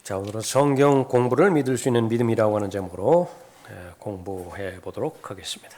자, 오늘은 성경 공부를 믿을 수 있는 믿음이라고 하는 제목으로 공부해 보도록 하겠습니다.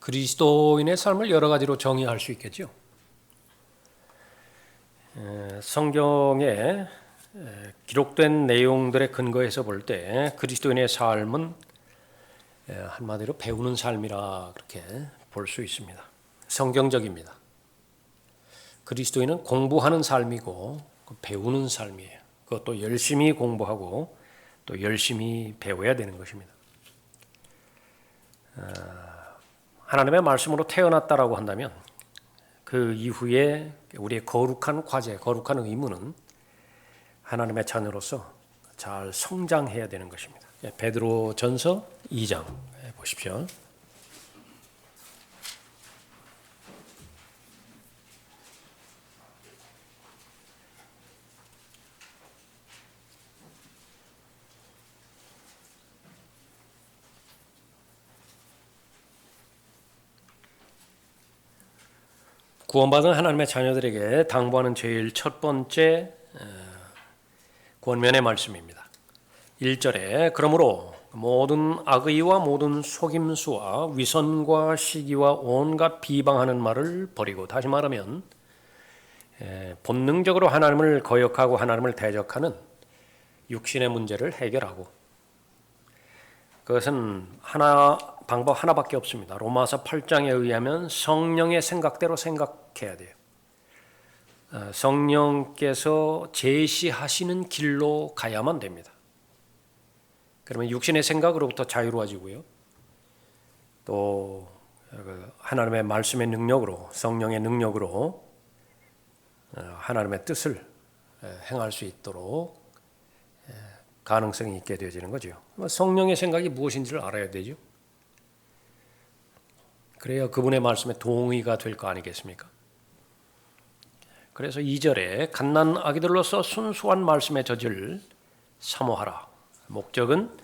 그리스도인의 삶을 여러 가지로 정의할 수 있겠죠. 성경에 기록된 내용들의 근거에서 볼 때 그리스도인의 삶은 한마디로 배우는 삶이라 그렇게 볼 수 있습니다. 성경적입니다. 그리스도인은 공부하는 삶이고 배우는 삶이에요. 그것도 열심히 공부하고 또 열심히 배워야 되는 것입니다. 하나님의 말씀으로 태어났다라고 한다면 그 이후에 우리의 거룩한 과제, 거룩한 의무는 하나님의 자녀로서 잘 성장해야 되는 것입니다. 베드로전서 2장 보십시오. 구원받은 하나님의 자녀들에게 당부하는 제일 첫 번째 권면의 말씀입니다. 1절에 그러므로 모든 악의와 모든 속임수와 위선과 시기와 온갖 비방하는 말을 버리고, 다시 말하면 본능적으로 하나님을 거역하고 하나님을 대적하는 육신의 문제를 해결하고, 그것은 방법 하나밖에 없습니다. 로마서 8장에 의하면 성령의 생각대로 생각해야 돼요. 성령께서 제시하시는 길로 가야만 됩니다. 그러면 육신의 생각으로부터 자유로워지고요. 또 하나님의 말씀의 능력으로, 성령의 능력으로 하나님의 뜻을 행할 수 있도록 가능성이 있게 되어지는 거죠. 성령의 생각이 무엇인지를 알아야 되죠. 그래야 그분의 말씀에 동의가 될 거 아니겠습니까? 그래서 2절에 갓난 아기들로서 순수한 말씀의 젖을 사모하라. 목적은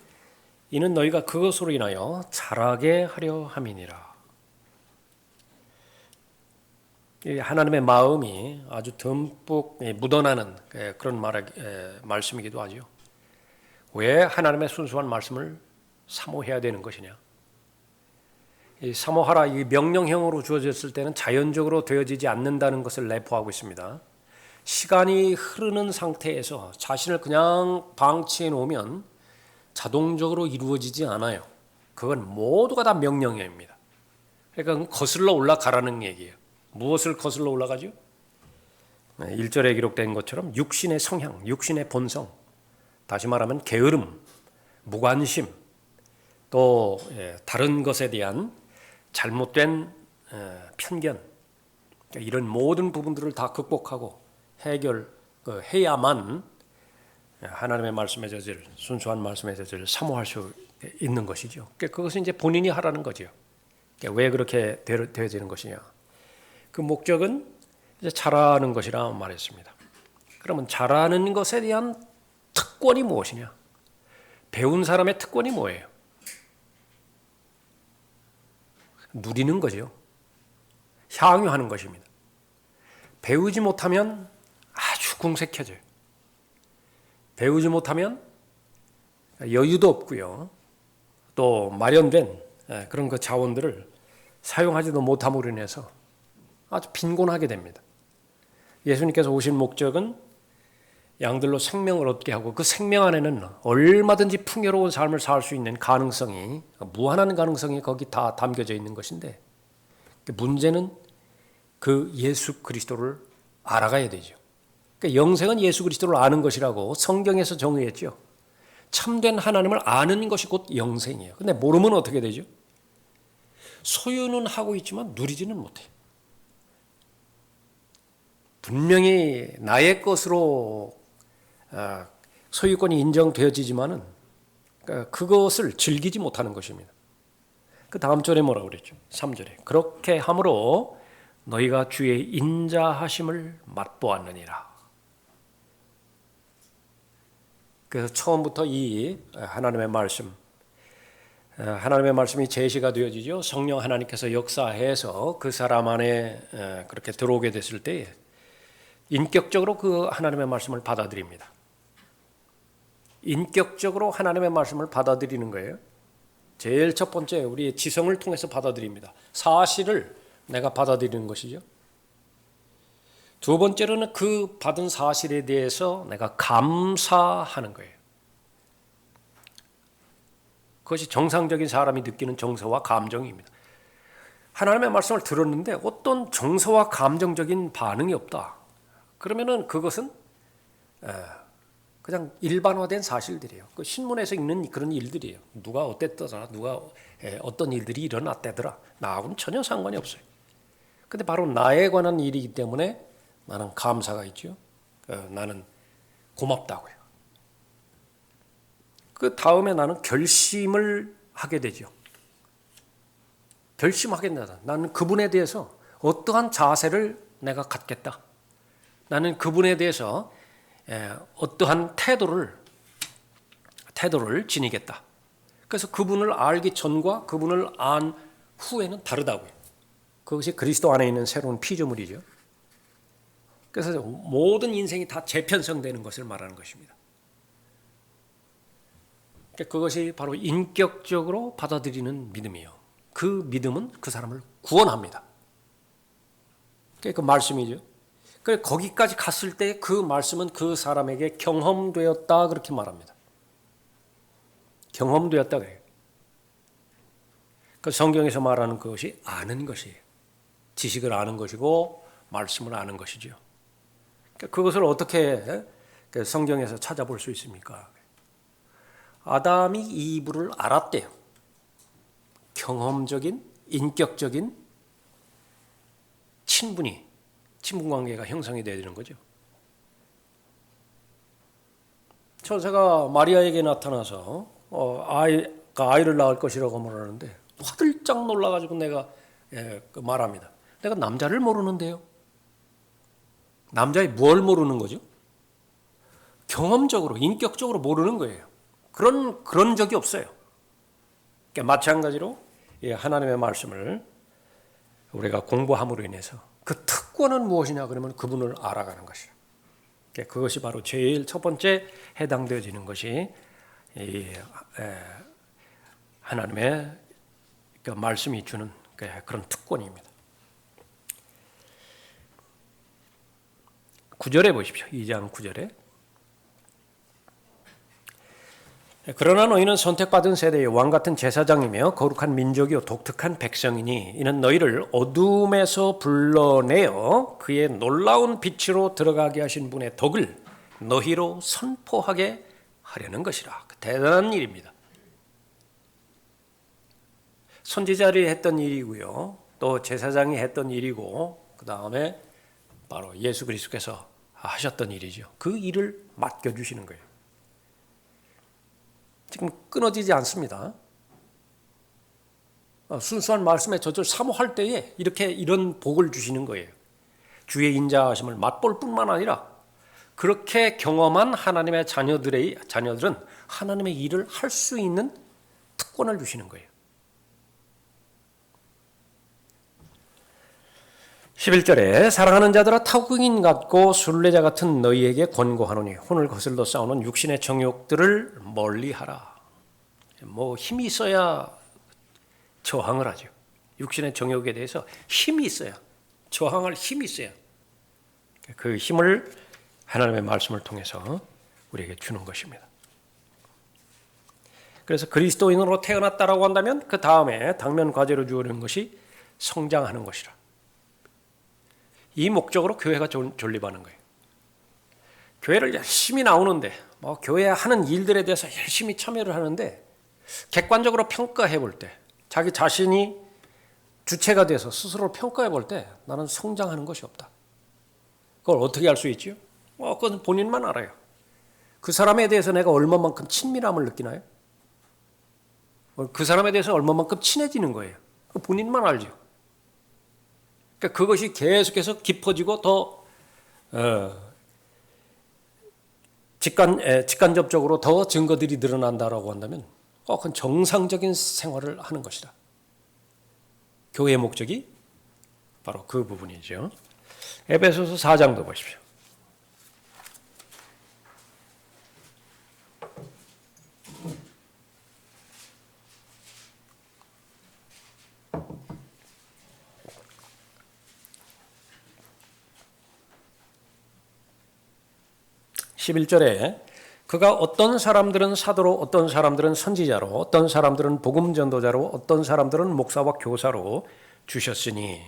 이는 너희가 그것으로 인하여 자라게 하려 함이니라. 하나님의 마음이 아주 듬뿍 묻어나는 그런 말씀이기도 하죠. 왜 하나님의 순수한 말씀을 사모해야 되는 것이냐? 이 사모하라, 이 명령형으로 주어졌을 때는 자연적으로 되어지지 않는다는 것을 내포하고 있습니다. 시간이 흐르는 상태에서 자신을 그냥 방치해 놓으면 자동적으로 이루어지지 않아요. 그건 모두가 다 명령형입니다. 그러니까 거슬러 올라가라는 얘기예요. 무엇을 거슬러 올라가죠? 1절에 기록된 것처럼 육신의 성향, 육신의 본성, 다시 말하면 게으름, 무관심, 또 다른 것에 대한 잘못된 편견, 이런 모든 부분들을 다 극복하고 해결해야만 하나님의 말씀의 젖을, 순수한 말씀의 젖을 사모할 수 있는 것이죠. 그것은 이제 본인이 하라는 거죠. 왜 그렇게 되어지는 것이냐? 그 목적은 이제 잘하는 것이라 말했습니다. 그러면 잘하는 것에 대한 특권이 무엇이냐? 배운 사람의 특권이 뭐예요? 누리는 거죠. 향유하는 것입니다. 배우지 못하면 아주 궁색해져요. 배우지 못하면 여유도 없고요. 또 마련된 그런 그 자원들을 사용하지도 못함으로 인해서 아주 빈곤하게 됩니다. 예수님께서 오신 목적은 양들로 생명을 얻게 하고, 그 생명 안에는 얼마든지 풍요로운 삶을 살 수 있는 가능성이, 무한한 가능성이 거기 다 담겨져 있는 것인데, 문제는 그 예수 그리스도를 알아가야 되죠. 그러니까 영생은 예수 그리스도를 아는 것이라고 성경에서 정의했죠. 참된 하나님을 아는 것이 곧 영생이에요. 근데 모르면 어떻게 되죠? 소유는 하고 있지만 누리지는 못해요. 분명히 나의 것으로 소유권이 인정되어지지만은 그러니까 그것을 즐기지 못하는 것입니다. 그 다음 절에 뭐라고 그랬죠? 3절에 그렇게 함으로 너희가 주의 인자하심을 맛보았느니라. 그래서 처음부터 이 하나님의 말씀이 제시가 되어지죠. 성령 하나님께서 역사해서 그 사람 안에 그렇게 들어오게 됐을 때 인격적으로 그 하나님의 말씀을 받아들입니다. 인격적으로 하나님의 말씀을 받아들이는 거예요. 제일 첫 번째 우리의 지성을 통해서 받아들입니다. 사실을 내가 받아들이는 것이죠. 두 번째로는 그 받은 사실에 대해서 내가 감사하는 거예요. 그것이 정상적인 사람이 느끼는 정서와 감정입니다. 하나님의 말씀을 들었는데 어떤 정서와 감정적인 반응이 없다. 그러면은 그것은 그냥 일반화된 사실들이에요. 그 신문에서 읽는 그런 일들이에요. 누가 어땠더라, 누가 어떤 일들이 일어났대더라. 나하고는 전혀 상관이 없어요. 근데 바로 나에 관한 일이기 때문에 나는 감사가 있죠. 나는 고맙다고요. 그 다음에 나는 결심을 하게 되죠. 결심하겠다. 나는 그분에 대해서 어떠한 자세를 내가 갖겠다. 나는 그분에 대해서 어떠한 태도를 지니겠다. 그래서 그분을 알기 전과 그분을 안 후에는 다르다고요. 그것이 그리스도 안에 있는 새로운 피조물이죠. 그래서 모든 인생이 다 재편성되는 것을 말하는 것입니다. 그것이 바로 인격적으로 받아들이는 믿음이에요. 그 믿음은 그 사람을 구원합니다. 그 말씀이죠. 그래 거기까지 갔을 때 그 말씀은 그 사람에게 경험되었다 그렇게 말합니다. 경험되었다 그래요. 그 성경에서 말하는 것이 아는 것이에요. 지식을 아는 것이고 말씀을 아는 것이죠. 그것을 어떻게 성경에서 찾아볼 수 있습니까? 아담이 이브를 알았대요. 경험적인, 인격적인 친분 관계가 형성이 되어야 되는 거죠. 천사가 마리아에게 나타나서 아이를 낳을 것이라고 말하는데 화들짝 놀라가지고 내가 말합니다. 내가 남자를 모르는데요. 남자의 뭘 모르는 거죠? 경험적으로, 인격적으로 모르는 거예요. 그런 적이 없어요. 그러니까 마찬가지로 하나님의 말씀을 우리가 공부함으로 인해서 그 특권은 무엇이냐 그러면 그분을 알아가는 것이에요. 그것이 바로 제일 첫 번째 해당되어지는 것이 하나님의 그 말씀이 주는 그런 특권입니다. 9절에 보십시오. 2장 9절에 그러나 너희는 선택받은 세대의 왕같은 제사장이며 거룩한 민족이요 독특한 백성이니 이는 너희를 어둠에서 불러내어 그의 놀라운 빛으로 들어가게 하신 분의 덕을 너희로 선포하게 하려는 것이라. 대단한 일입니다. 선지자들이 했던 일이고요. 또 제사장이 했던 일이고 그 다음에 바로 예수 그리스도께서 하셨던 일이죠. 그 일을 맡겨주시는 거예요. 지금 끊어지지 않습니다. 순수한 말씀에 저절 사모할 때에 이런 복을 주시는 거예요. 주의 인자하심을 맛볼 뿐만 아니라 그렇게 경험한 하나님의 자녀들은 하나님의 일을 할 수 있는 특권을 주시는 거예요. 11절에 사랑하는 자들아 타국인 같고 순례자 같은 너희에게 권고하노니 혼을 거슬러 싸우는 육신의 정욕들을 멀리하라. 힘이 있어야 저항을 하죠. 육신의 정욕에 대해서 힘이 있어야 저항할 힘이 있어야 그 힘을 하나님의 말씀을 통해서 우리에게 주는 것입니다. 그래서 그리스도인으로 태어났다라고 한다면 그 다음에 당면 과제로 주어지는 것이 성장하는 것이라. 이 목적으로 교회가 존립하는 거예요. 교회를 열심히 나오는데 교회 하는 일들에 대해서 열심히 참여를 하는데 객관적으로 평가해 볼 때 자기 자신이 주체가 돼서 스스로 평가해 볼 때 나는 성장하는 것이 없다. 그걸 어떻게 알 수 있지요? 그건 본인만 알아요. 그 사람에 대해서 내가 얼마만큼 친밀함을 느끼나요? 그 사람에 대해서 얼마만큼 친해지는 거예요. 본인만 알죠. 그러니까 그것이 계속해서 깊어지고 더 직간접적으로 더 증거들이 늘어난다라고 한다면 그건 정상적인 생활을 하는 것이다. 교회의 목적이 바로 그 부분이죠. 에베소서 4장도 보십시오. (11절에) 그가 어떤 사람들은 사도로, 어떤 사람들은 선지자로, 어떤 사람들은 복음 전도자로, 어떤 사람들은 목사와 교사로 주셨으니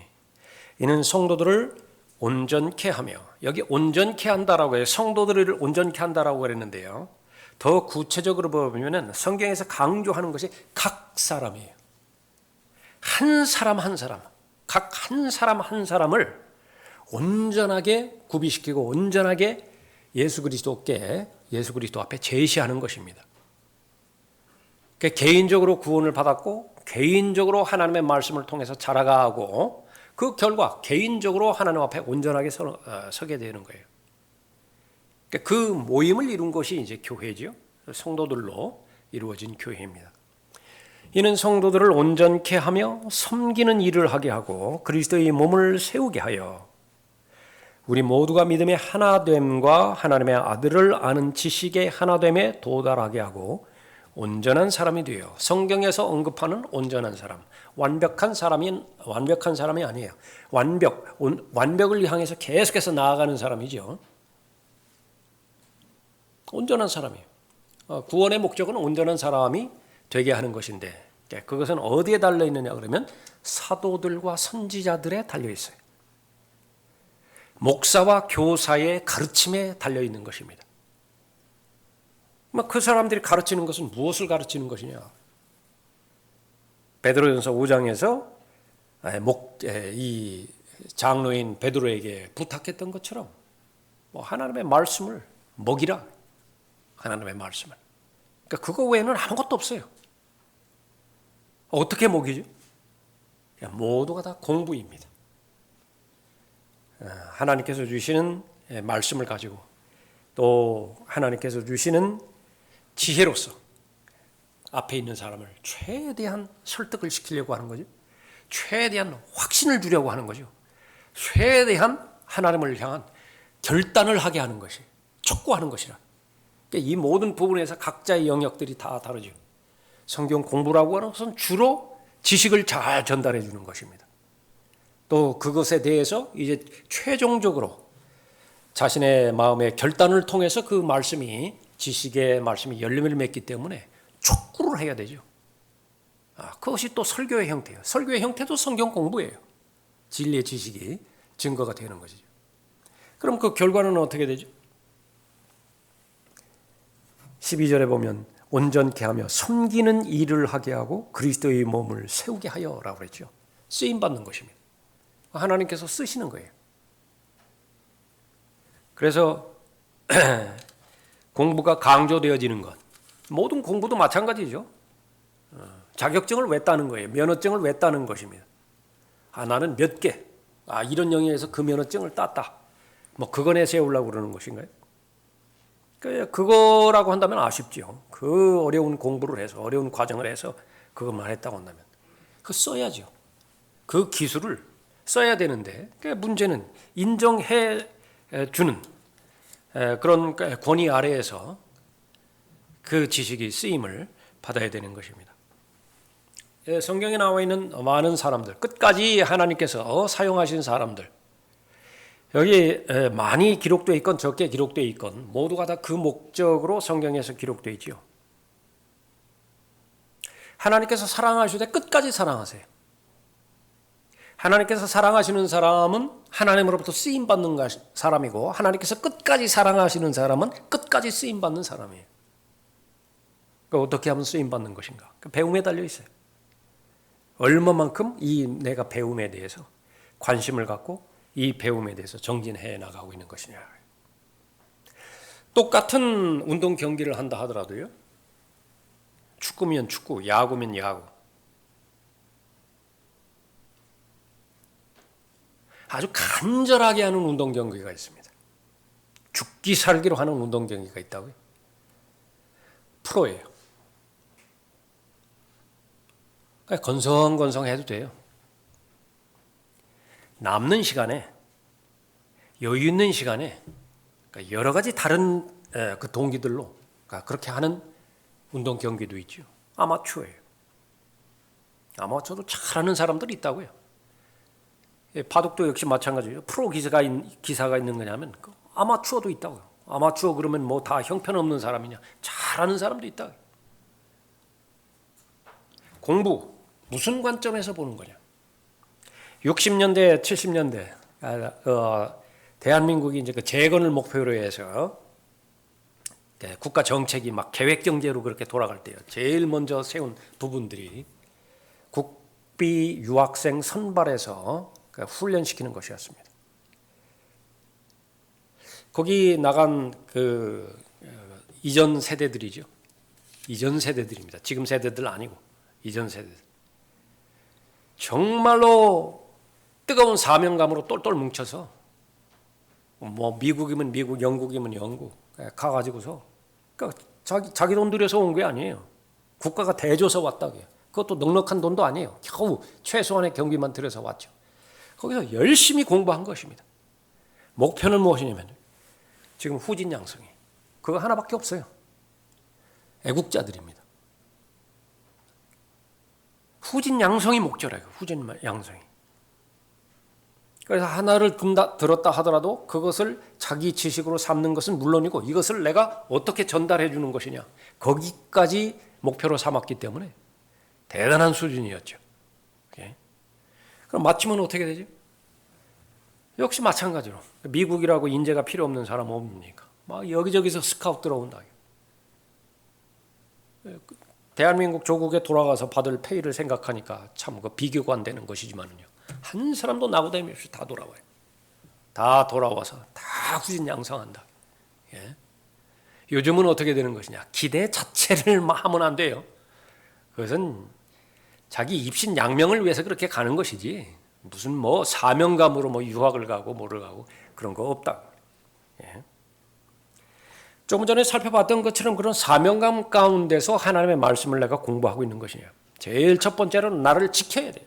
이는 성도들을 온전케 하며, 여기 온전케 한다라고 해요. 성도들을 온전케 한다라고 그랬는데요. 더 구체적으로 보면은 성경에서 강조하는 것이 각 사람이에요. 한 사람 한 사람, 각 한 사람 한 사람을 온전하게 구비시키고 온전하게 예수 그리스도 앞에 제시하는 것입니다. 그러니까 개인적으로 구원을 받았고 개인적으로 하나님의 말씀을 통해서 자라가고 그 결과 개인적으로 하나님 앞에 온전하게 서게 되는 거예요. 그러니까 그 모임을 이룬 것이 이제 교회죠. 성도들로 이루어진 교회입니다. 이는 성도들을 온전케 하며 섬기는 일을 하게 하고 그리스도의 몸을 세우게 하여 우리 모두가 믿음의 하나됨과 하나님의 아들을 아는 지식의 하나됨에 도달하게 하고 온전한 사람이 되어, 성경에서 언급하는 온전한 사람, 완벽한 사람이 아니에요. 완벽을 향해서 계속해서 나아가는 사람이죠. 온전한 사람이에요. 구원의 목적은 온전한 사람이 되게 하는 것인데 그것은 어디에 달려 있느냐 그러면 사도들과 선지자들에 달려 있어요. 목사와 교사의 가르침에 달려 있는 것입니다. 그 사람들이 가르치는 것은 무엇을 가르치는 것이냐? 베드로전서 5장에서 이 장로인 베드로에게 부탁했던 것처럼 하나님의 말씀을 먹이라. 하나님의 말씀을. 그러니까 그거 외에는 아무것도 없어요. 어떻게 먹이죠? 모두가 다 공부입니다. 하나님께서 주시는 말씀을 가지고 또 하나님께서 주시는 지혜로서 앞에 있는 사람을 최대한 설득을 시키려고 하는 거죠. 최대한 확신을 주려고 하는 거죠. 최대한 하나님을 향한 결단을 하게 하는 것이, 촉구하는 것이라. 그러니까 이 모든 부분에서 각자의 영역들이 다 다르죠. 성경 공부라고 하는 것은 주로 지식을 잘 전달해 주는 것입니다. 또 그것에 대해서 이제 최종적으로 자신의 마음의 결단을 통해서 그 말씀이, 지식의 말씀이 열매를 맺기 때문에 촉구를 해야 되죠. 그것이 또 설교의 형태예요. 설교의 형태도 성경 공부예요. 진리의 지식이 증거가 되는 것이죠. 그럼 그 결과는 어떻게 되죠? 12절에 보면 온전케 하며 섬기는 일을 하게 하고 그리스도의 몸을 세우게 하여라고 그랬죠. 쓰임받는 것입니다. 하나님께서 쓰시는 거예요. 그래서 공부가 강조되어지는 것, 모든 공부도 마찬가지죠. 자격증을 왜 따는 거예요? 면허증을 왜 따는 것입니다. 나는 몇 개, 이런 영역에서 그 면허증을 땄다. 그거 내세우려고 그러는 것인가요? 그거라고 한다면 아쉽죠. 그 어려운 공부를 해서, 어려운 과정을 해서 그것만 했다고 한다면 그거 써야죠. 그 기술을 써야 되는데 문제는 인정해 주는 그런 권위 아래에서 그 지식이 쓰임을 받아야 되는 것입니다. 성경에 나와 있는 많은 사람들, 끝까지 하나님께서 사용하신 사람들, 여기 많이 기록되어 있건 적게 되어 있건 모두가 다 그 목적으로 성경에서 기록되어 있지요. 하나님께서 사랑하시되 끝까지 사랑하세요. 하나님께서 사랑하시는 사람은 하나님으로부터 쓰임받는 사람이고 하나님께서 끝까지 사랑하시는 사람은 끝까지 쓰임받는 사람이에요. 어떻게 하면 쓰임받는 것인가? 배움에 달려 있어요. 얼마만큼 내가 배움에 대해서 관심을 갖고 이 배움에 대해서 정진해 나가고 있는 것이냐. 똑같은 운동 경기를 한다 하더라도요. 축구면 축구, 야구면 야구. 아주 간절하게 하는 운동 경기가 있습니다. 죽기 살기로 하는 운동 경기가 있다고요. 프로예요. 그러니까 건성건성해도 돼요. 남는 시간에, 여유 있는 시간에 그러니까 여러 가지 다른 그 동기들로 그러니까 그렇게 하는 운동 경기도 있죠. 아마추어예요. 아마추어도 잘하는 사람들이 있다고요. 바둑도 역시 마찬가지예요. 프로 기사가 있는 거냐면 아마추어도 있다고요. 아마추어 그러면 뭐 다 형편없는 사람이냐? 잘하는 사람도 있다고요. 공부 무슨 관점에서 보는 거냐? 60년대, 70년대 대한민국이 이제 그 재건을 목표로 해서 국가 정책이 막 계획 경제로 그렇게 돌아갈 때요. 제일 먼저 세운 부분들이 국비 유학생 선발해서 훈련시키는 것이었습니다. 거기 나간 그 이전 세대들이죠. 이전 세대들입니다. 지금 세대들 아니고 이전 세대들. 정말로 뜨거운 사명감으로 똘똘 뭉쳐서 뭐 미국이면 미국, 영국이면 영국 가가지고서 그러니까 자기 돈 들여서 온 게 아니에요. 국가가 대줘서 왔다고요. 그것도 넉넉한 돈도 아니에요. 겨우 최소한의 경비만 들여서 왔죠. 거기서 열심히 공부한 것입니다. 목표는 무엇이냐면 지금 후진 양성이 그거 하나밖에 없어요. 애국자들입니다. 후진 양성이 목표래요. 후진 양성이. 그래서 하나를 들었다 하더라도 그것을 자기 지식으로 삼는 것은 물론이고 이것을 내가 어떻게 전달해 주는 것이냐 거기까지 목표로 삼았기 때문에 대단한 수준이었죠. 그럼 마침은 어떻게 되죠? 역시 마찬가지로 미국이라고 인재가 필요 없는 사람 없습니까? 막 여기저기서 스카우트 들어온다. 대한민국 조국에 돌아가서 받을 페이를 생각하니까 참 그 비교가 안 되는 것이지만요. 한 사람도 나고다니 없이 다 돌아와요. 다 돌아와서 다 후진 양성한다. 요즘은 어떻게 되는 것이냐? 기대 자체를 하면 안 돼요. 그것은 자기 입신 양명을 위해서 그렇게 가는 것이지 무슨 뭐 사명감으로 뭐 유학을 가고 뭐를 가고 그런 거 없다. 조금 전에 살펴봤던 것처럼 그런 사명감 가운데서 하나님의 말씀을 내가 공부하고 있는 것이에요. 제일 첫 번째로는 나를 지켜야 돼요.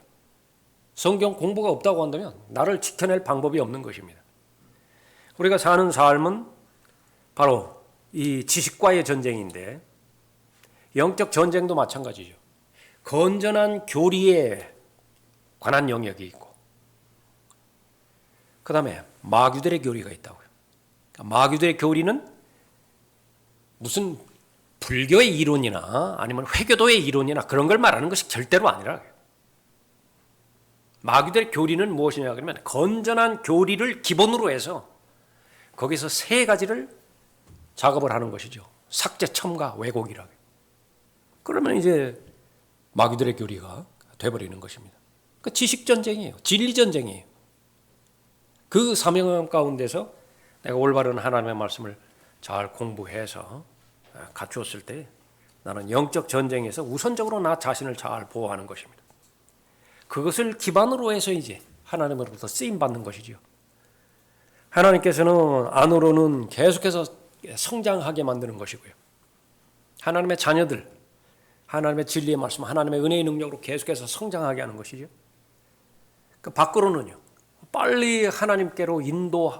성경 공부가 없다고 한다면 나를 지켜낼 방법이 없는 것입니다. 우리가 사는 삶은 바로 이 지식과의 전쟁인데 영적 전쟁도 마찬가지죠. 건전한 교리에 관한 영역이 있고 그 다음에 마귀들의 교리가 있다고요. 그러니까 마귀들의 교리는 무슨 불교의 이론이나 아니면 회교도의 이론이나 그런 걸 말하는 것이 절대로 아니라 마귀들의 교리는 무엇이냐 그러면 건전한 교리를 기본으로 해서 거기서 세 가지를 작업을 하는 것이죠. 삭제, 첨가, 왜곡이라고. 그러면 이제 마귀들의 교리가 돼버리는 것입니다. 그 지식 전쟁이에요. 진리 전쟁이에요. 그 사명감 가운데서 내가 올바른 하나님의 말씀을 잘 공부해서 갖추었을 때 나는 영적 전쟁에서 우선적으로 나 자신을 잘 보호하는 것입니다. 그것을 기반으로 해서 이제 하나님으로부터 쓰임 받는 것이죠. 하나님께서는 안으로는 계속해서 성장하게 만드는 것이고요. 하나님의 자녀들, 하나님의 진리의 말씀, 하나님의 은혜의 능력으로 계속해서 성장하게 하는 것이죠. 그 밖으로는요. 빨리 하나님께로 인도해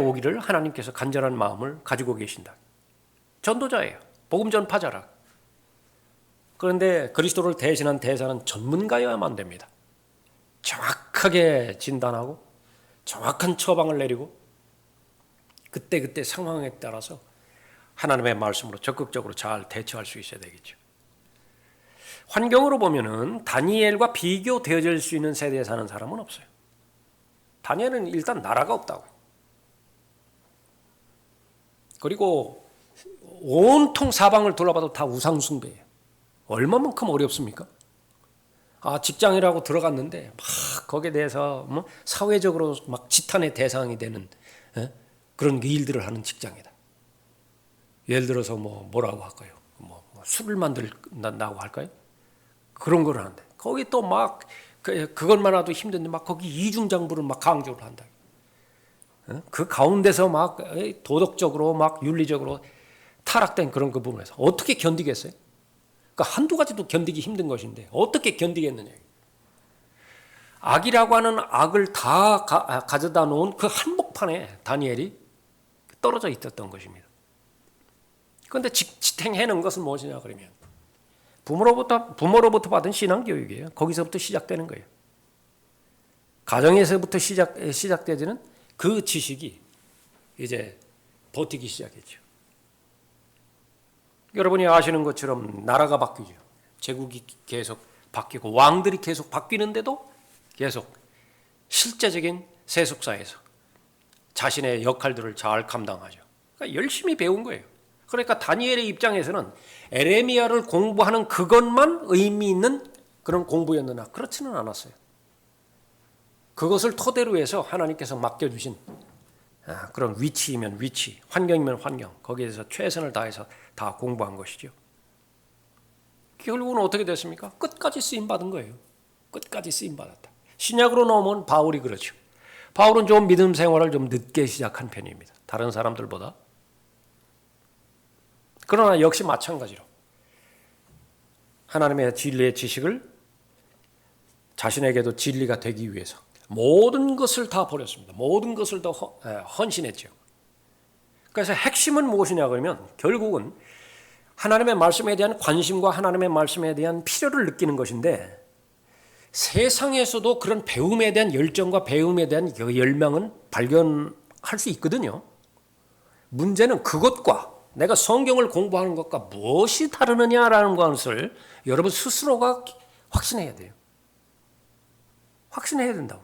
오기를 하나님께서 간절한 마음을 가지고 계신다. 전도자예요. 복음 전파자라. 그런데 그리스도를 대신한 대사는 전문가여야만 됩니다. 정확하게 진단하고 정확한 처방을 내리고 그때 상황에 따라서 하나님의 말씀으로 적극적으로 잘 대처할 수 있어야 되겠죠. 환경으로 보면은 다니엘과 비교되어질 수 있는 세대에 사는 사람은 없어요. 다니엘은 일단 나라가 없다고. 그리고 온통 사방을 둘러봐도 다 우상숭배예요. 얼마만큼 어렵습니까? 직장이라고 들어갔는데 막 거기에 대해서 사회적으로 막 지탄의 대상이 되는 그런 일들을 하는 직장이다. 예를 들어서 뭐라고 할까요? 술을 만든다고 할까요? 그런 걸 하는데 거기 또 막 그것만 해도 힘든데 막 거기 이중장부를 막 강조를 한다. 그 가운데서 막 도덕적으로 막 윤리적으로 타락된 그런 그 부분에서 어떻게 견디겠어요? 그러니까 한두 가지도 견디기 힘든 것인데 어떻게 견디겠느냐. 악이라고 하는 악을 다 가져다 놓은 그 한복판에 다니엘이 떨어져 있었던 것입니다. 그런데 지탱해 놓은 것은 무엇이냐 그러면 부모로부터 받은 신앙 교육이에요. 거기서부터 시작되는 거예요. 가정에서부터 시작되지는 그 지식이 이제 버티기 시작했죠. 여러분이 아시는 것처럼 나라가 바뀌죠. 제국이 계속 바뀌고 왕들이 계속 바뀌는데도 계속 실제적인 세속사에서 자신의 역할들을 잘 감당하죠. 그러니까 열심히 배운 거예요. 그러니까 다니엘의 입장에서는 에레미야를 공부하는 그것만 의미 있는 그런 공부였느냐? 그렇지는 않았어요. 그것을 토대로 해서 하나님께서 맡겨주신 그런 위치이면 위치, 환경이면 환경, 거기에서 최선을 다해서 다 공부한 것이죠. 결국은 어떻게 됐습니까? 끝까지 쓰임받은 거예요. 끝까지 쓰임받았다. 신약으로 나오면 바울이 그렇죠. 바울은 좀 믿음 생활을 좀 늦게 시작한 편입니다. 다른 사람들보다. 그러나 역시 마찬가지로 하나님의 진리의 지식을 자신에게도 진리가 되기 위해서 모든 것을 다 버렸습니다. 모든 것을 다 헌신했죠. 그래서 핵심은 무엇이냐 그러면 결국은 하나님의 말씀에 대한 관심과 하나님의 말씀에 대한 필요를 느끼는 것인데 세상에서도 그런 배움에 대한 열정과 배움에 대한 열망은 발견할 수 있거든요. 문제는 그것과 내가 성경을 공부하는 것과 무엇이 다르느냐라는 것을 여러분 스스로가 확신해야 돼요. 확신해야 된다고.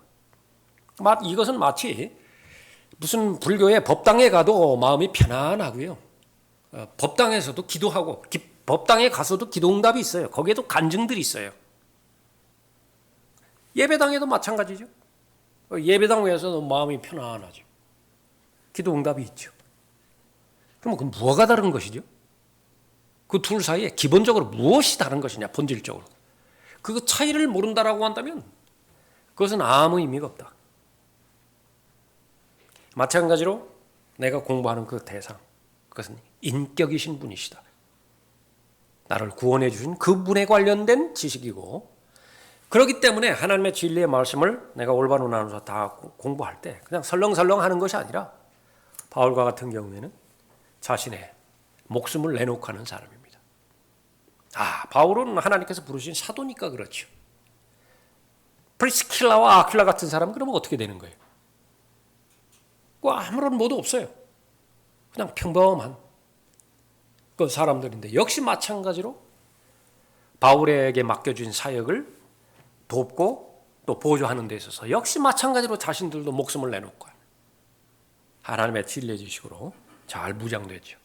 이것은 마치 무슨 불교의 법당에 가도 마음이 편안하고요. 법당에서도 기도하고 법당에 가서도 기도응답이 있어요. 거기에도 간증들이 있어요. 예배당에도 마찬가지죠. 예배당에서도 마음이 편안하죠. 기도응답이 있죠. 그럼 그 뭐가 다른 것이죠? 그 둘 사이에 기본적으로 무엇이 다른 것이냐, 본질적으로. 그 차이를 모른다라고 한다면 그것은 아무 의미가 없다. 마찬가지로 내가 공부하는 그 대상, 그것은 인격이신 분이시다. 나를 구원해 주신 그분에 관련된 지식이고 그렇기 때문에 하나님의 진리의 말씀을 내가 올바로 나눠서 다 공부할 때 그냥 설렁설렁 하는 것이 아니라 바울과 같은 경우에는 자신의 목숨을 내놓고 하는 사람입니다. 바울은 하나님께서 부르신 사도니까 그렇죠. 프리스킬라와 아킬라 같은 사람은 그러면 어떻게 되는 거예요? 아무런 모도 없어요. 그냥 평범한 그 사람들인데 역시 마찬가지로 바울에게 맡겨준 사역을 돕고 또 보조하는 데 있어서 역시 마찬가지로 자신들도 목숨을 내놓고 하나님의 진리의 지식으로 잘 무장됐죠.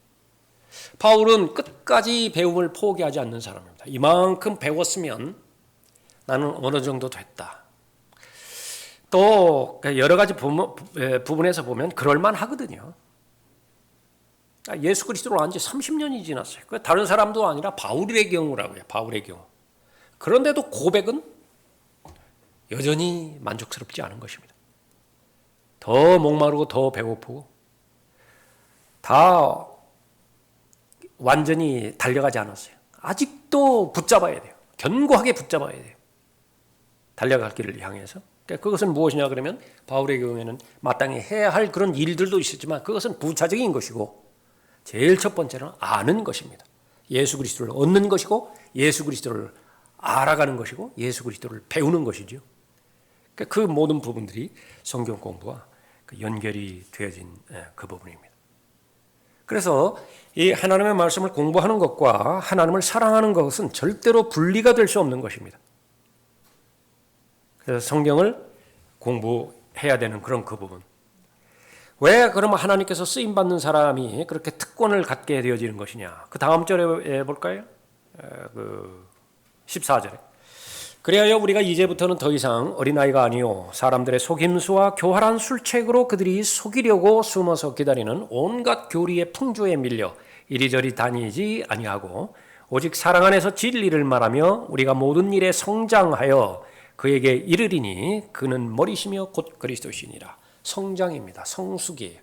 바울은 끝까지 배움을 포기하지 않는 사람입니다. 이만큼 배웠으면 나는 어느 정도 됐다. 또 여러 가지 부분에서 보면 그럴만 하거든요. 예수 그리스도로 안 지 30년이 지났어요. 다른 사람도 아니라 바울의 경우라고요. 바울의 경우. 그런데도 고백은 여전히 만족스럽지 않은 것입니다. 더 목마르고 더 배고프고 다 완전히 달려가지 않았어요. 아직도 붙잡아야 돼요. 견고하게 붙잡아야 돼요. 달려갈 길을 향해서. 그것은 무엇이냐 그러면 바울의 경우에는 마땅히 해야 할 그런 일들도 있었지만 그것은 부차적인 것이고 제일 첫 번째는 아는 것입니다. 예수 그리스도를 얻는 것이고 예수 그리스도를 알아가는 것이고 예수 그리스도를 배우는 것이죠. 그 모든 부분들이 성경 공부와 연결이 되어진 그 부분입니다. 그래서 이 하나님의 말씀을 공부하는 것과 하나님을 사랑하는 것은 절대로 분리가 될 수 없는 것입니다. 그래서 성경을 공부해야 되는 그런 그 부분. 왜 그러면 하나님께서 쓰임받는 사람이 그렇게 특권을 갖게 되어지는 것이냐. 그 다음 절에 볼까요? 14절에. 그래야 우리가 이제부터는 더 이상 어린아이가 아니요 사람들의 속임수와 교활한 술책으로 그들이 속이려고 숨어서 기다리는 온갖 교리의 풍조에 밀려 이리저리 다니지 아니하고 오직 사랑 안에서 진리를 말하며 우리가 모든 일에 성장하여 그에게 이르리니 그는 머리시며 곧 그리스도시니라. 성장입니다. 성숙이에요.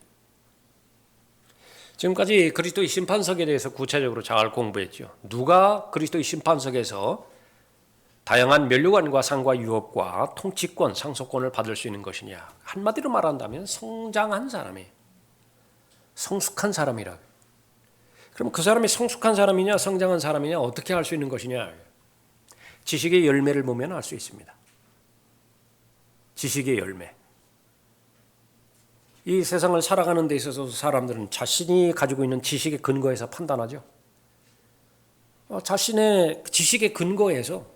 지금까지 그리스도의 심판석에 대해서 구체적으로 잘 공부했죠. 누가 그리스도의 심판석에서 다양한 면류관과 상과 유업과 통치권, 상속권을 받을 수 있는 것이냐. 한마디로 말한다면 성장한 사람이에요. 성숙한 사람이라. 그럼 그 사람이 성숙한 사람이냐 성장한 사람이냐 어떻게 알 수 있는 것이냐. 지식의 열매를 보면 알 수 있습니다. 지식의 열매. 이 세상을 살아가는 데 있어서 사람들은 자신이 가지고 있는 지식의 근거에서 판단하죠. 자신의 지식의 근거에서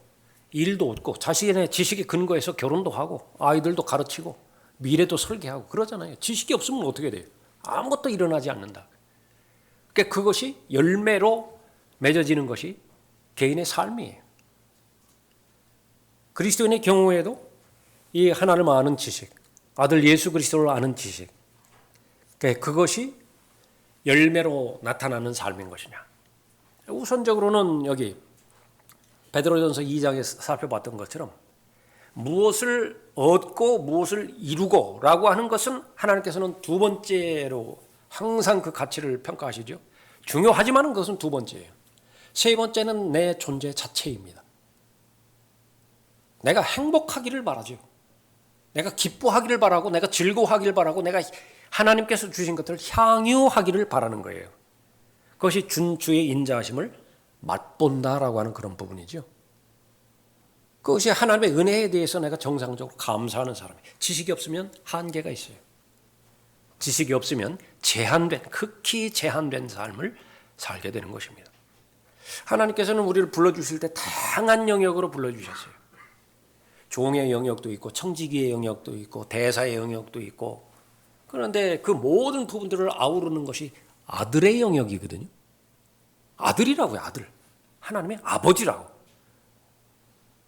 일도 얻고 자신의 지식의 근거에서 결혼도 하고 아이들도 가르치고 미래도 설계하고 그러잖아요. 지식이 없으면 어떻게 돼요? 아무것도 일어나지 않는다. 그러니까 그것이 열매로 맺어지는 것이 개인의 삶이에요. 그리스도인의 경우에도 이 하나님을 아는 지식, 아들 예수 그리스도를 아는 지식, 그것이 열매로 나타나는 삶인 것이냐. 우선적으로는 여기 베드로전서 2장에서 살펴봤던 것처럼 무엇을 얻고 무엇을 이루고 라고 하는 것은 하나님께서는 두 번째로 항상 그 가치를 평가하시죠. 중요하지만 그것은 두 번째예요. 세 번째는 내 존재 자체입니다. 내가 행복하기를 바라죠. 내가 기뻐하기를 바라고 내가 즐거워하기를 바라고 내가 하나님께서 주신 것들을 향유하기를 바라는 거예요. 그것이 주의 인자하심을 맛본다라고 하는 그런 부분이죠. 그것이 하나님의 은혜에 대해서 내가 정상적으로 감사하는 사람이에요. 지식이 없으면 한계가 있어요. 지식이 없으면 극히 제한된 삶을 살게 되는 것입니다. 하나님께서는 우리를 불러주실 때 다양한 영역으로 불러주셨어요. 종의 영역도 있고 청지기의 영역도 있고 대사의 영역도 있고, 그런데 그 모든 부분들을 아우르는 것이 아들의 영역이거든요. 아들이라고요. 아들. 하나님의 아버지라고.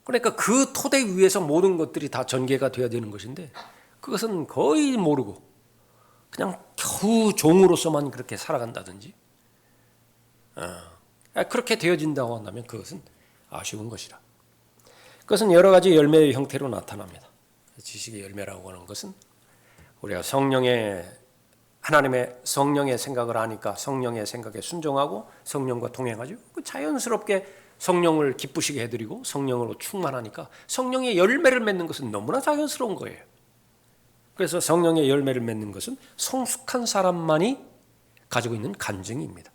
그러니까 그 토대 위에서 모든 것들이 다 전개가 되어야 되는 것인데 그것은 거의 모르고 그냥 겨우 종으로서만 그렇게 살아간다든지 그렇게 되어진다고 한다면 그것은 아쉬운 것이라. 그것은 여러 가지 열매의 형태로 나타납니다. 지식의 열매라고 하는 것은 우리가 하나님의 성령의 생각을 하니까 성령의 생각에 순종하고 성령과 동행하죠. 자연스럽게 성령을 기쁘시게 해드리고 성령으로 충만하니까 성령의 열매를 맺는 것은 너무나 자연스러운 거예요. 그래서 성령의 열매를 맺는 것은 성숙한 사람만이 가지고 있는 간증입니다.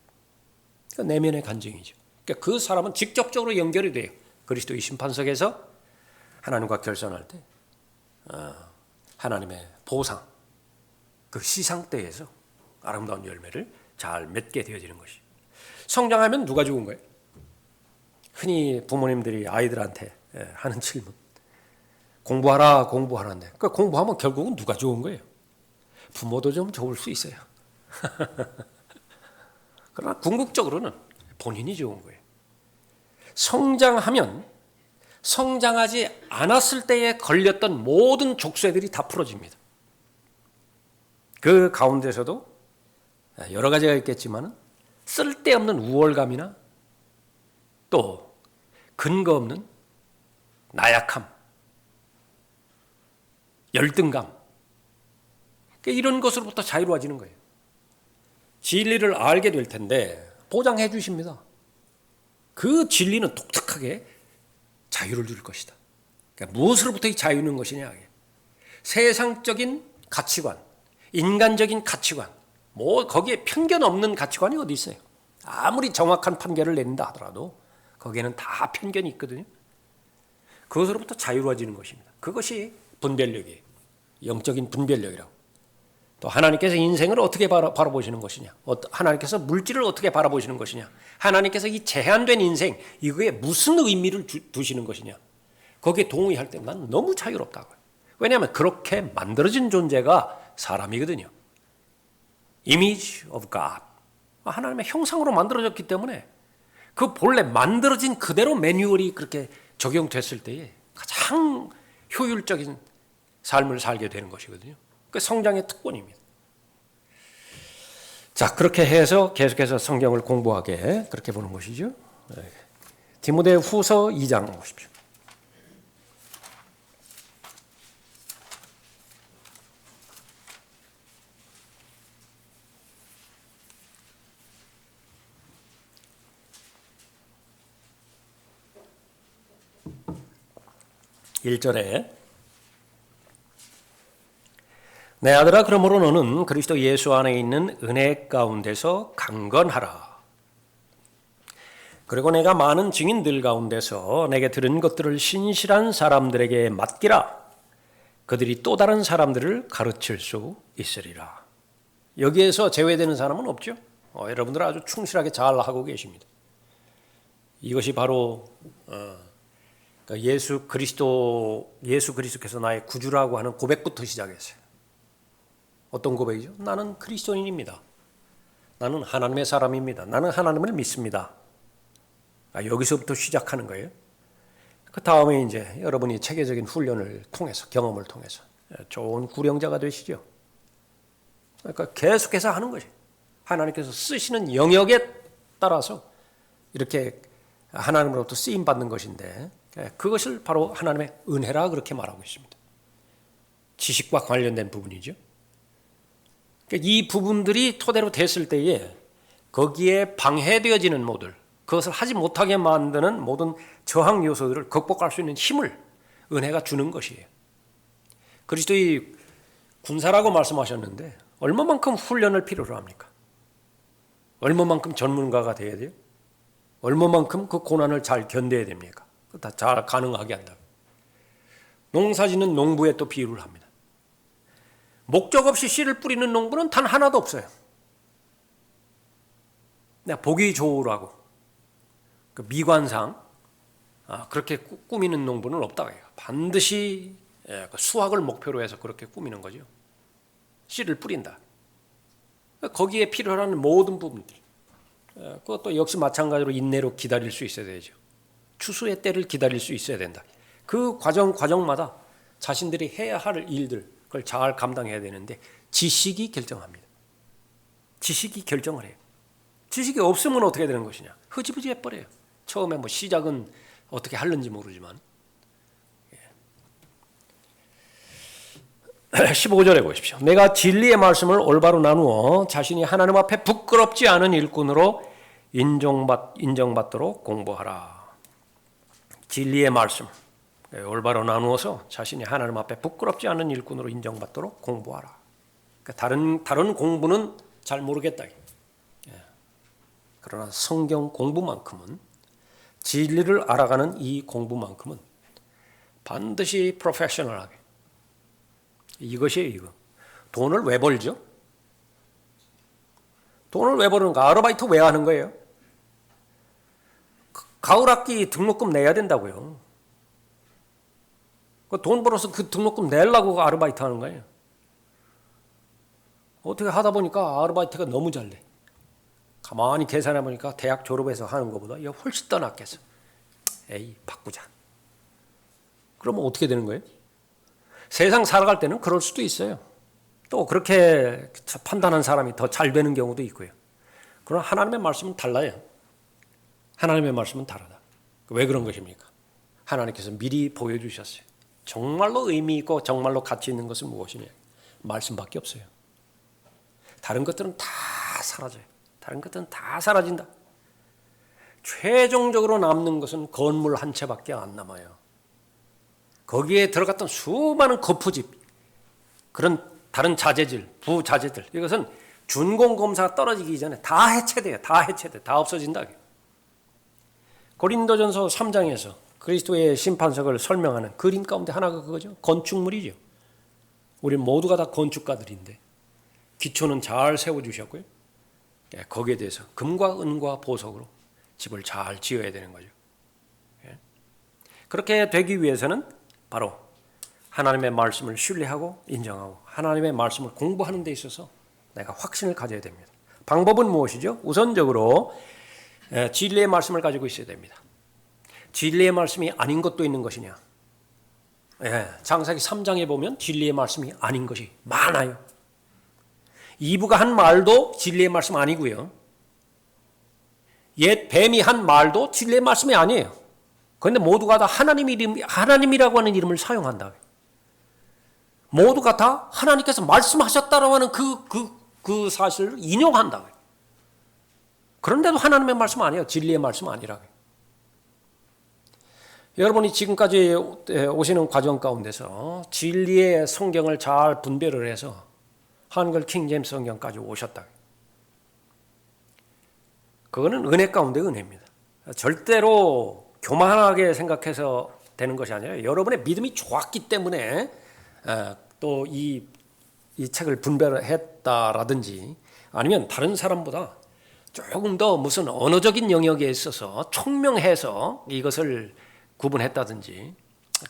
그러니까 내면의 간증이죠. 그러니까 그 사람은 직접적으로 연결이 돼요. 그리스도의 심판석에서 하나님과 결선할 때 하나님의 보상, 그 시상대에서 아름다운 열매를 잘 맺게 되어지는 것이. 성장하면 누가 좋은 거예요? 흔히 부모님들이 아이들한테 하는 질문. 공부하라는데 그러니까 공부하면 결국은 누가 좋은 거예요? 부모도 좀 좋을 수 있어요. 그러나 궁극적으로는 본인이 좋은 거예요. 성장하면 성장하지 않았을 때에 걸렸던 모든 족쇄들이 다 풀어집니다. 그 가운데서도 여러 가지가 있겠지만 쓸데없는 우월감이나 또 근거 없는 나약함, 열등감, 이런 것으로부터 자유로워지는 거예요. 진리를 알게 될 텐데 보장해 주십니다. 그 진리는 독특하게 자유를 줄 것이다. 그러니까 무엇으로부터 이 자유는 것이냐? 세상적인 가치관, 인간적인 가치관, 거기에 편견 없는 가치관이 어디 있어요? 아무리 정확한 판결을 낸다 하더라도 거기에는 다 편견이 있거든요. 그것으로부터 자유로워지는 것입니다. 그것이 분별력이에요. 영적인 분별력이라고. 또 하나님께서 인생을 어떻게 바라보시는 것이냐, 하나님께서 물질을 어떻게 바라보시는 것이냐, 하나님께서 이 제한된 인생 이거에 무슨 의미를 두시는 것이냐, 거기에 동의할 때 난 너무 자유롭다고요. 왜냐하면 그렇게 만들어진 존재가 사람이거든요. Image of God, 하나님의 형상으로 만들어졌기 때문에 그 본래 만들어진 그대로 매뉴얼이 그렇게 적용됐을 때에 가장 효율적인 삶을 살게 되는 것이거든요. 그 성장의 특권입니다. 자, 그렇게 해서 계속해서 성경을 공부하게 그렇게 보는 것이죠. 디모데후서 2장 보십시오. (1절에) 내 아들아, 그러므로 너는 그리스도 예수 안에 있는 은혜 가운데서 강건하라. 그리고 내가 많은 증인들 가운데서 내게 들은 것들을 신실한 사람들에게 맡기라. 그들이 또 다른 사람들을 가르칠 수 있으리라. 여기에서 제외되는 사람은 없죠. 여러분들 아주 충실하게 잘 하고 계십니다. 이것이 바로 예수 그리스도께서 나의 구주라고 하는 고백부터 시작했어요. 어떤 고백이죠? 나는 그리스도인입니다. 나는 하나님의 사람입니다. 나는 하나님을 믿습니다. 여기서부터 시작하는 거예요. 그 다음에 이제 여러분이 체계적인 훈련을 통해서, 경험을 통해서 좋은 구령자가 되시죠. 그러니까 계속해서 하는 거죠. 하나님께서 쓰시는 영역에 따라서 이렇게 하나님으로부터 쓰임 받는 것인데, 그것을 바로 하나님의 은혜라 그렇게 말하고 있습니다. 지식과 관련된 부분이죠. 그러니까 이 부분들이 토대로 됐을 때에 거기에 방해되어지는 모든, 그것을 하지 못하게 만드는 모든 저항 요소들을 극복할 수 있는 힘을 은혜가 주는 것이에요. 그리스도의 군사라고 말씀하셨는데 얼마만큼 훈련을 필요로 합니까? 얼마만큼 전문가가 돼야 돼요? 얼마만큼 그 고난을 잘 견뎌야 됩니까? 다 잘 가능하게 한다. 농사짓는 농부에 또 비유를 합니다. 목적 없이 씨를 뿌리는 농부는 단 하나도 없어요. 내가 보기 좋으라고 그 미관상 그렇게 꾸미는 농부는 없다고 해요. 반드시 수확을 목표로 해서 그렇게 꾸미는 거죠. 씨를 뿌린다. 거기에 필요한 모든 부분들, 그것도 역시 마찬가지로 인내로 기다릴 수 있어야 되죠. 추수의 때를 기다릴 수 있어야 된다. 그 과정마다 자신들이 해야 할 일들, 그걸 잘 감당해야 되는데 지식이 결정합니다. 지식이 결정을 해요. 지식이 없으면 어떻게 되는 것이냐? 흐지부지 해버려요. 처음에 시작은 어떻게 하는지 모르지만. 15절에 보십시오. 내가 진리의 말씀을 올바로 나누어 자신이 하나님 앞에 부끄럽지 않은 일꾼으로 인정받도록 공부하라. 진리의 말씀 올바로 나누어서 자신이 하나님 앞에 부끄럽지 않은 일꾼으로 인정받도록 공부하라. 그러니까 다른 공부는 잘 모르겠다. 그러나 성경 공부만큼은, 진리를 알아가는 이 공부만큼은 반드시 프로페셔널하게. 이것이에요, 이거. 돈을 왜 벌죠? 돈을 왜 버는가? 아르바이트 왜 하는 거예요? 가을학기 등록금 내야 된다고요. 돈 벌어서 그 등록금 내려고 아르바이트 하는 거예요. 어떻게 하다 보니까 아르바이트가 너무 잘 돼. 가만히 계산해 보니까 대학 졸업해서 하는 것보다 이게 훨씬 더 낫겠어. 에이, 바꾸자. 그러면 어떻게 되는 거예요? 세상 살아갈 때는 그럴 수도 있어요. 또 그렇게 판단한 사람이 더 잘 되는 경우도 있고요. 그러나 하나님의 말씀은 달라요. 하나님의 말씀은 다르다. 왜 그런 것입니까? 하나님께서 미리 보여주셨어요. 정말로 의미 있고 정말로 가치 있는 것은 무엇이냐? 말씀밖에 없어요. 다른 것들은 다 사라져요. 다른 것들은 다 사라진다. 최종적으로 남는 것은 건물 한 채밖에 안 남아요. 거기에 들어갔던 수많은 거푸집, 그런 다른 자재들, 부자재들, 이것은 준공검사가 떨어지기 전에 다 해체돼요. 다 해체돼. 다 없어진다. 고린도전서 3장에서 그리스도의 심판석을 설명하는 그림 가운데 하나가 그거죠. 건축물이죠. 우리 모두가 다 건축가들인데 기초는 잘 세워주셨고요. 거기에 대해서 금과 은과 보석으로 집을 잘 지어야 되는 거죠. 그렇게 되기 위해서는 바로 하나님의 말씀을 신뢰하고 인정하고 하나님의 말씀을 공부하는 데 있어서 내가 확신을 가져야 됩니다. 방법은 무엇이죠? 우선적으로 진리의 말씀을 가지고 있어야 됩니다. 진리의 말씀이 아닌 것도 있는 것이냐? 창세기 3장에 보면 진리의 말씀이 아닌 것이 많아요. 이브가 한 말도 진리의 말씀 아니고요. 옛 뱀이 한 말도 진리의 말씀이 아니에요. 그런데 모두가 다 하나님이라고 하는 이름을 사용한다. 모두가 다 하나님께서 말씀하셨다라고 하는 그 사실을 인용한다. 그런데도 하나님의 말씀 아니에요. 진리의 말씀 아니라고. 여러분이 지금까지 오시는 과정 가운데서 진리의 성경을 잘 분별을 해서 한글 킹제임스 성경까지 오셨다. 그거는 은혜 가운데 은혜입니다. 절대로 교만하게 생각해서 되는 것이 아니라 여러분의 믿음이 좋았기 때문에 또 이 책을 분별했다라든지 아니면 다른 사람보다 조금 더 무슨 언어적인 영역에 있어서 총명해서 이것을 구분했다든지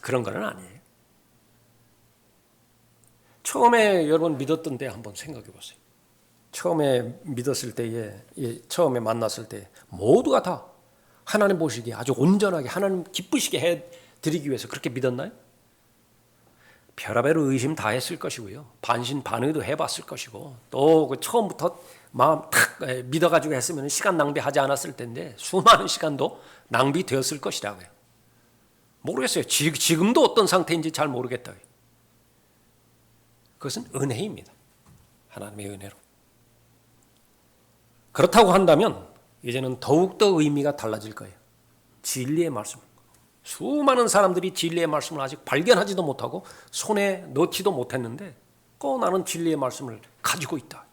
그런 건 아니에요. 처음에 여러분 믿었던 때 한번 생각해 보세요. 처음에 믿었을 때에 처음에 만났을 때 모두가 다 하나님 보시기에 아주 온전하게 하나님 기쁘시게 해드리기 위해서 그렇게 믿었나요? 별의별 의심 다 했을 것이고요. 반신반의도 해봤을 것이고 또 그 처음부터 마음 탁 믿어가지고 했으면 시간 낭비하지 않았을 텐데 수많은 시간도 낭비되었을 것이라고요. 모르겠어요. 지금도 어떤 상태인지 잘 모르겠다. 그것은 은혜입니다. 하나님의 은혜로. 그렇다고 한다면 이제는 더욱더 의미가 달라질 거예요. 진리의 말씀. 수많은 사람들이 진리의 말씀을 아직 발견하지도 못하고 손에 넣지도 못했는데 나는 진리의 말씀을 가지고 있다.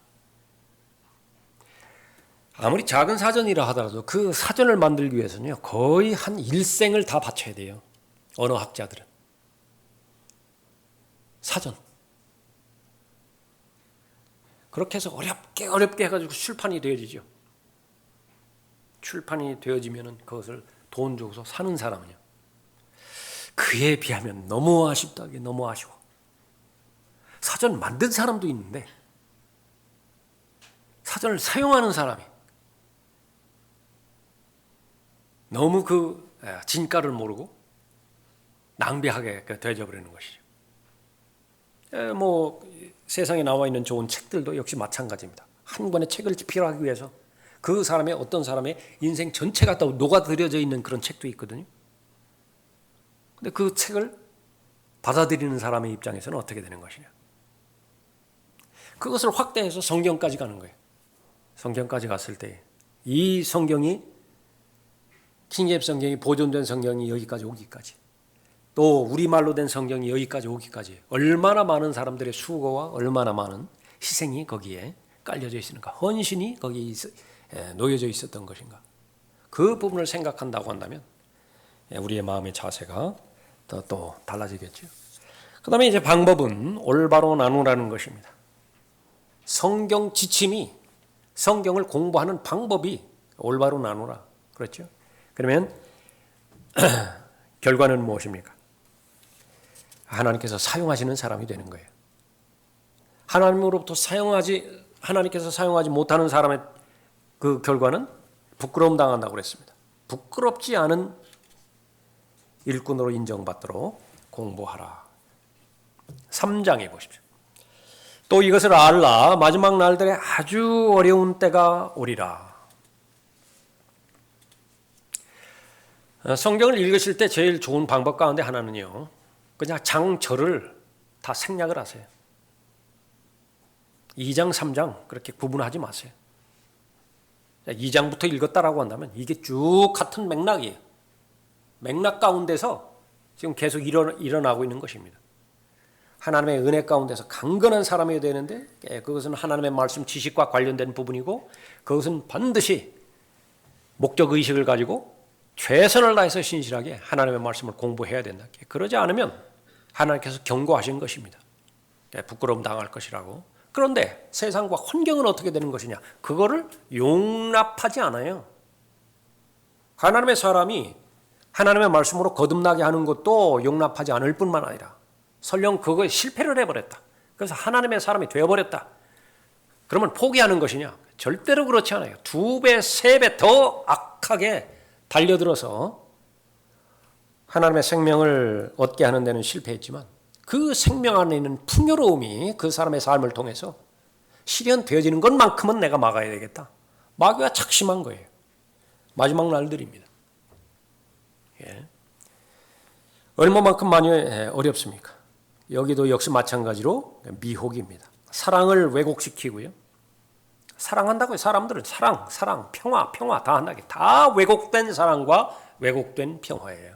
아무리 작은 사전이라 하더라도 그 사전을 만들기 위해서는요 거의 한 일생을 다 바쳐야 돼요. 언어학자들은. 사전. 그렇게 해서 어렵게 해가지고 출판이 되어지죠. 출판이 되어지면은 그것을 돈 주고서 사는 사람은요. 그에 비하면 너무 아쉽다. 너무 아쉬워. 사전 만든 사람도 있는데 사전을 사용하는 사람이 너무 그 진가를 모르고 낭비하게 되어버리는 것이죠. 뭐 세상에 나와 있는 좋은 책들도 역시 마찬가지입니다. 한 권의 책을 집필하기 위해서 그 사람의 어떤 사람의 인생 전체가 또 녹아들여져 있는 그런 책도 있거든요. 근데 그 책을 받아들이는 사람의 입장에서는 어떻게 되는 것이냐. 그것을 확대해서 성경까지 가는 거예요. 성경까지 갔을 때 이 성경이 킹제임스 성경이 보존된 성경이 여기까지 오기까지 또 우리말로 된 성경이 여기까지 오기까지 얼마나 많은 사람들의 수고와 얼마나 많은 희생이 거기에 깔려져 있으니까 헌신이 거기에 놓여져 있었던 것인가. 그 부분을 생각한다고 한다면 우리의 마음의 자세가 또 달라지겠죠. 그 다음에 이제 방법은 올바로 나누라는 것입니다. 성경 지침이 성경을 공부하는 방법이 올바로 나누라. 그렇죠? 그러면 결과는 무엇입니까? 하나님께서 사용하시는 사람이 되는 거예요. 하나님께서 사용하지 못하는 사람의 그 결과는 부끄러움 당한다고 그랬습니다. 부끄럽지 않은 일꾼으로 인정받도록 공부하라. 3장에 보십시오. 또 이것을 알라. 마지막 날들에 아주 어려운 때가 오리라. 성경을 읽으실 때 제일 좋은 방법 가운데 하나는요. 그냥 장절을 다 생략을 하세요. 2장, 3장 그렇게 구분하지 마세요. 2장부터 읽었다라고 한다면 이게 쭉 같은 맥락이에요. 맥락 가운데서 지금 계속 일어나고 있는 것입니다. 하나님의 은혜 가운데서 강건한 사람이 되는데 그것은 하나님의 말씀 지식과 관련된 부분이고 그것은 반드시 목적의식을 가지고 최선을 다해서 신실하게 하나님의 말씀을 공부해야 된다. 그러지 않으면 하나님께서 경고하신 것입니다. 부끄러움 당할 것이라고. 그런데 세상과 환경은 어떻게 되는 것이냐? 그거를 용납하지 않아요. 하나님의 사람이 하나님의 말씀으로 거듭나게 하는 것도 용납하지 않을 뿐만 아니라 설령 그거에 실패를 해버렸다. 그래서 하나님의 사람이 되어버렸다. 그러면 포기하는 것이냐? 절대로 그렇지 않아요. 2배, 3배 더 악하게 달려들어서 하나님의 생명을 얻게 하는 데는 실패했지만 그 생명 안에 있는 풍요로움이 그 사람의 삶을 통해서 실현되어지는 것만큼은 내가 막아야 되겠다. 마귀가 작심한 거예요. 마지막 날들입니다. 예. 얼마만큼 많이 어렵습니까? 여기도 역시 마찬가지로 미혹입니다. 사랑을 왜곡시키고요. 사랑한다고요. 사람들은 사랑, 평화 다 한다게. 다 왜곡된 사랑과 왜곡된 평화예요.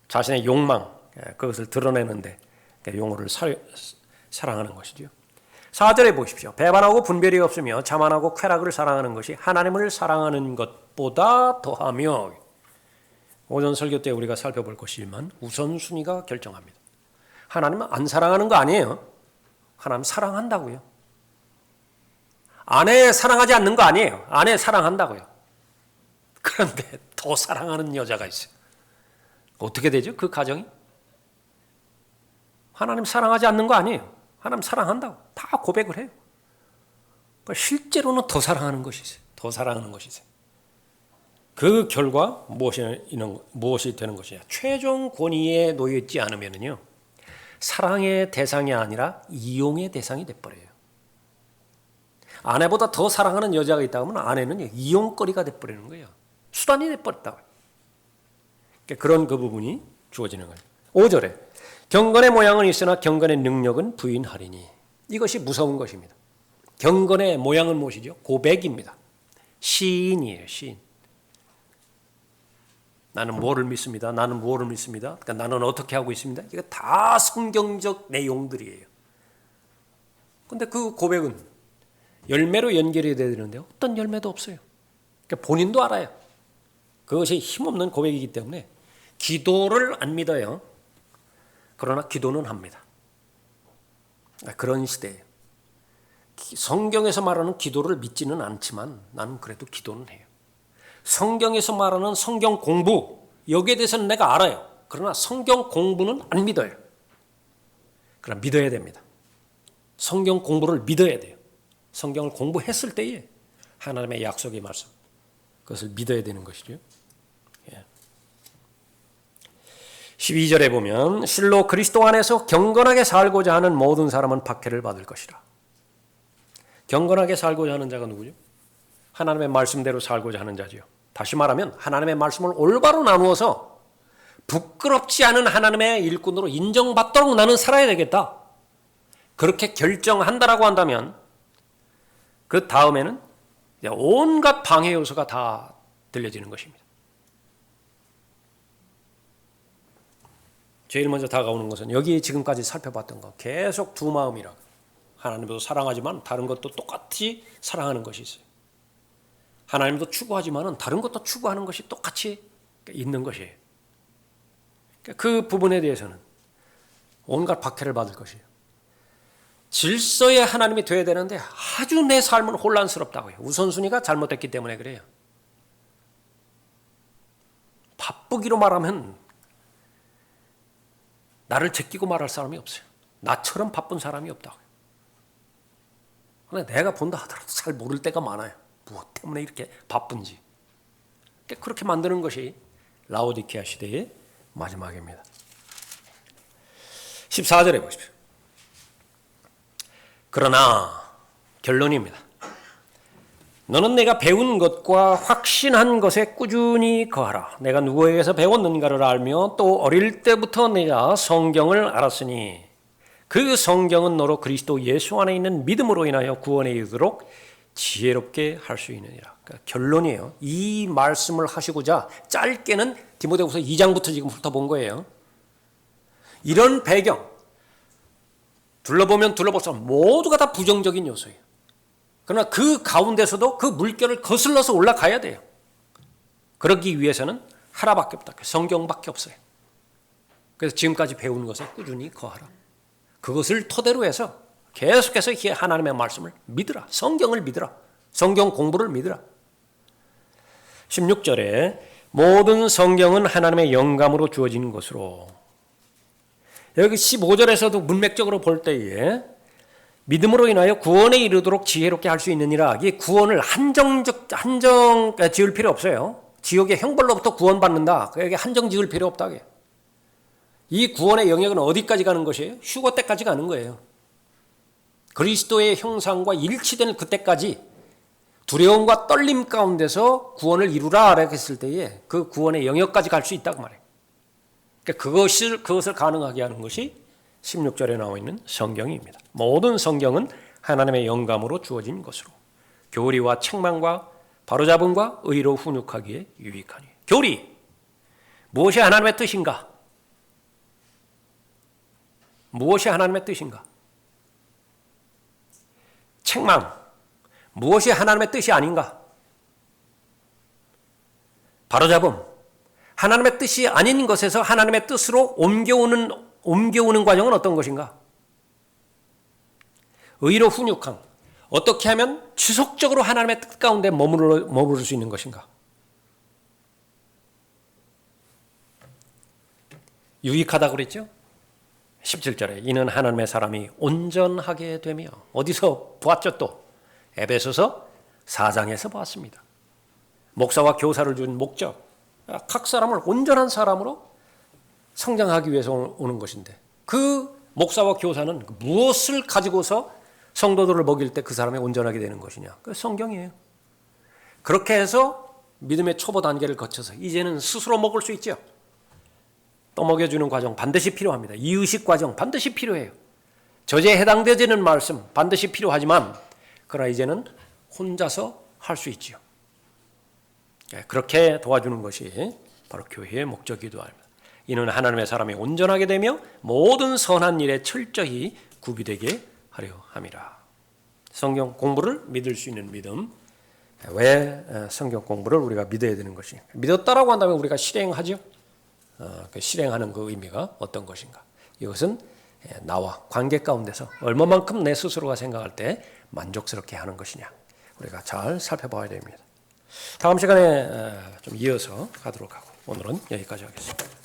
자신의 욕망, 그것을 드러내는데 용어를 사랑하는 것이죠. 4절에 보십시오. 배반하고 분별이 없으며 자만하고 쾌락을 사랑하는 것이 하나님을 사랑하는 것보다 더하며. 오전 설교 때 우리가 살펴볼 것이지만 우선순위가 결정합니다. 하나님은 안 사랑하는 거 아니에요. 하나님 사랑한다고요. 아내 사랑하지 않는 거 아니에요. 아내 사랑한다고요. 그런데 더 사랑하는 여자가 있어요. 어떻게 되죠? 그 가정이? 하나님 사랑하지 않는 거 아니에요. 하나님 사랑한다고 다 고백을 해요. 실제로는 더 사랑하는 것이 있어요. 더 사랑하는 것이 있어요. 그 결과 무엇이 되는 것이냐? 최종 권위에 놓여 있지 않으면요, 사랑의 대상이 아니라 이용의 대상이 돼버려요. 아내보다 더 사랑하는 여자가 있다 하면 아내는 이용거리가 돼버리는 거예요. 수단이 돼버렸다고. 그런 그 부분이 주어지는 거예요. 5절에 경건의 모양은 있으나 경건의 능력은 부인하리니. 이것이 무서운 것입니다. 경건의 모양은 무엇이죠? 고백입니다. 시인이에요. 시인. 나는 뭐를 믿습니다. 나는 무엇을 믿습니다. 그러니까 나는 어떻게 하고 있습니다. 이거 다 성경적 내용들이에요. 그런데 그 고백은 열매로 연결이 되어야 되는데 어떤 열매도 없어요. 그러니까 본인도 알아요. 그것이 힘없는 고백이기 때문에 기도를 안 믿어요. 그러나 기도는 합니다. 그런 시대예요. 성경에서 말하는 기도를 믿지는 않지만 나는 그래도 기도는 해요. 성경에서 말하는 성경 공부, 여기에 대해서는 내가 알아요. 그러나 성경 공부는 안 믿어요. 그러나 믿어야 됩니다. 성경 공부를 믿어야 돼요. 성경을 공부했을 때에 하나님의 약속의 말씀, 그것을 믿어야 되는 것이죠. 12절에 보면 실로 그리스도 안에서 경건하게 살고자 하는 모든 사람은 박해를 받을 것이라. 경건하게 살고자 하는 자가 누구죠? 하나님의 말씀대로 살고자 하는 자지요. 다시 말하면 하나님의 말씀을 올바로 나누어서 부끄럽지 않은 하나님의 일꾼으로 인정받도록 나는 살아야 되겠다. 그렇게 결정한다라고 한다면 그 다음에는 온갖 방해 요소가 다 들려지는 것입니다. 제일 먼저 다가오는 것은 여기 지금까지 살펴봤던 것, 계속 두 마음이라. 하나님도 사랑하지만 다른 것도 똑같이 사랑하는 것이 있어요. 하나님도 추구하지만 다른 것도 추구하는 것이 똑같이 있는 것이에요. 그 부분에 대해서는 온갖 박해를 받을 것이에요. 질서의 하나님이 되어야 되는데 아주 내 삶은 혼란스럽다고요. 우선순위가 잘못됐기 때문에 그래요. 바쁘기로 말하면 나를 제끼고 말할 사람이 없어요. 나처럼 바쁜 사람이 없다고요. 그런데 내가 본다 하더라도 잘 모를 때가 많아요. 무엇 때문에 이렇게 바쁜지. 그렇게 만드는 것이 라오디케아 시대의 마지막입니다. 14절에 보십시오. 그러나 결론입니다. 너는 내가 배운 것과 확신한 것에 꾸준히 거하라. 내가 누구에게서 배웠는가를 알며 또 어릴 때부터 내가 성경을 알았으니 그 성경은 너로 그리스도 예수 안에 있는 믿음으로 인하여 구원에 이르도록 지혜롭게 할 수 있느니라. 그러니까 결론이에요. 이 말씀을 하시고자 짧게는 디모데후서 2장부터 지금 훑어본 거예요. 이런 배경 둘러보면 둘러볼수록 모두가 다 부정적인 요소예요. 그러나 그 가운데서도 그 물결을 거슬러서 올라가야 돼요. 그러기 위해서는 하나밖에 없다. 성경밖에 없어요. 그래서 지금까지 배운 것에 꾸준히 거하라. 그것을 토대로 해서 계속해서 하나님의 말씀을 믿으라. 성경을 믿으라. 성경 공부를 믿으라. 16절에 모든 성경은 하나님의 영감으로 주어진 것으로. 여기 15절에서도 문맥적으로 볼 때에 믿음으로 인하여 구원에 이르도록 지혜롭게 할 수 있느니라. 이 구원을 한정 지을 필요 없어요. 지옥의 형벌로부터 구원받는다. 여기 한정 지을 필요 없다. 이 구원의 영역은 어디까지 가는 것이에요? 휴거 때까지 가는 거예요. 그리스도의 형상과 일치되는 그때까지 두려움과 떨림 가운데서 구원을 이루라 했을 때에 그 구원의 영역까지 갈 수 있다고 말해요. 그러니까 그것을 가능하게 하는 것이 16절에 나와 있는 성경입니다. 모든 성경은 하나님의 영감으로 주어진 것으로 교리와 책망과 바로잡음과 의로 훈육하기에 유익하니. 교리, 무엇이 하나님의 뜻인가? 무엇이 하나님의 뜻인가? 책망, 무엇이 하나님의 뜻이 아닌가? 바로잡음, 하나님의 뜻이 아닌 것에서 하나님의 뜻으로 옮겨오는 과정은 어떤 것인가? 의로 훈육함, 어떻게 하면 지속적으로 하나님의 뜻 가운데 머무를 수 있는 것인가? 유익하다고 그랬죠? 17절에 이는 하나님의 사람이 온전하게 되며, 어디서 보았죠? 또 에베소서 4장에서 보았습니다. 목사와 교사를 준 목적, 각 사람을 온전한 사람으로 성장하기 위해서 오는 것인데, 그 목사와 교사는 무엇을 가지고서 성도들을 먹일 때 그 사람이 온전하게 되는 것이냐? 그 성경이에요. 그렇게 해서 믿음의 초보 단계를 거쳐서 이제는 스스로 먹을 수 있죠. 떠먹여주는 과정 반드시 필요합니다. 이의식 과정 반드시 필요해요. 저제에 해당되지는 말씀 반드시 필요하지만, 그러나 이제는 혼자서 할 수 있지요. 그렇게 도와주는 것이 바로 교회의 목적이기도 합니다. 이는 하나님의 사람이 온전하게 되며 모든 선한 일에 철저히 구비되게 하려 함이라. 성경 공부를 믿을 수 있는 믿음. 왜 성경 공부를 우리가 믿어야 되는 것이? 믿었다라고 한다면 우리가 실행하죠. 그 실행하는 그 의미가 어떤 것인가? 이것은 나와 관계 가운데서 얼마만큼 내 스스로가 생각할 때 만족스럽게 하는 것이냐, 우리가 잘 살펴봐야 됩니다. 다음 시간에 좀 이어서 가도록 하고 오늘은 여기까지 하겠습니다.